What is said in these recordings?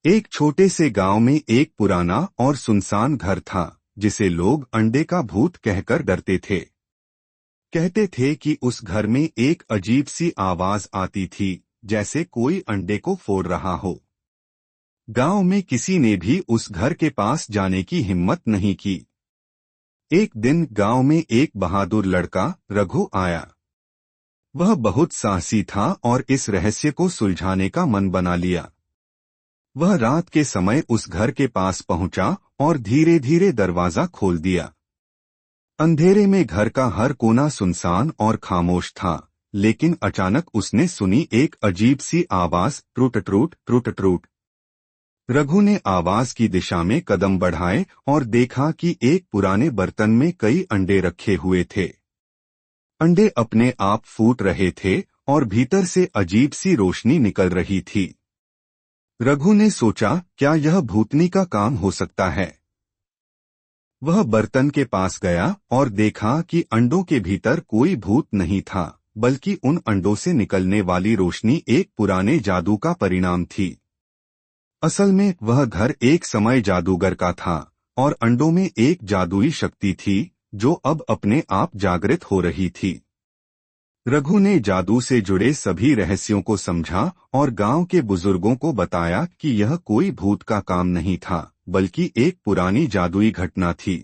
एक छोटे से गांव में एक पुराना और सुनसान घर था जिसे लोग अंडे का भूत कहकर डरते थे। कहते थे कि उस घर में एक अजीब सी आवाज आती थी, जैसे कोई अंडे को फोड़ रहा हो। गांव में किसी ने भी उस घर के पास जाने की हिम्मत नहीं की। एक दिन गांव में एक बहादुर लड़का रघु आया। वह बहुत साहसी था और इस रहस्य को सुलझाने का मन बना लिया। वह रात के समय उस घर के पास पहुंचा और धीरे धीरे दरवाजा खोल दिया। अंधेरे में घर का हर कोना सुनसान और खामोश था, लेकिन अचानक उसने सुनी एक अजीब सी आवाज, truth truth truth truth. Raghu ने आवाज की दिशा में कदम बढ़ाए और देखा कि एक पुराने बर्तन में कई अंडे रखे हुए थे। अंडे अपने आप फूट रहे थे और भीतर से अजीब सी रोशनी निकल रही थी। रघु ने सोचा, क्या यह भूतनी का काम हो सकता है। वह बर्तन के पास गया और देखा कि अंडों के भीतर कोई भूत नहीं था, बल्कि उन अंडों से निकलने वाली रोशनी एक पुराने जादू का परिणाम थी। असल में वह घर एक समय जादूगर का था और अंडों में एक जादुई शक्ति थी जो अब अपने आप जागृत हो रही थी। रघु ने जादू से जुड़े सभी रहस्यों को समझा और गांव के बुजुर्गों को बताया कि यह कोई भूत का काम नहीं था, बल्कि एक पुरानी जादुई घटना थी।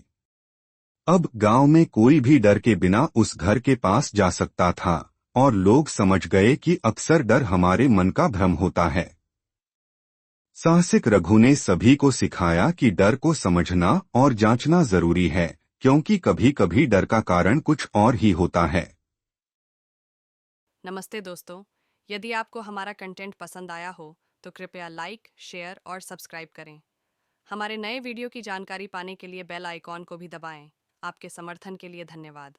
अब गांव में कोई भी डर के बिना उस घर के पास जा सकता था और लोग समझ गए कि अक्सर डर हमारे मन का भ्रम होता है। साहसिक रघु ने सभी को सिखाया कि डर को समझना और जांचना जरूरी है, क्योंकि कभी कभी डर का कारण कुछ और ही होता है। नमस्ते दोस्तों, यदि आपको हमारा कंटेंट पसंद आया हो तो कृपया लाइक, शेयर और सब्सक्राइब करें। हमारे नए वीडियो की जानकारी पाने के लिए बेल आइकॉन को भी दबाएं। आपके समर्थन के लिए धन्यवाद।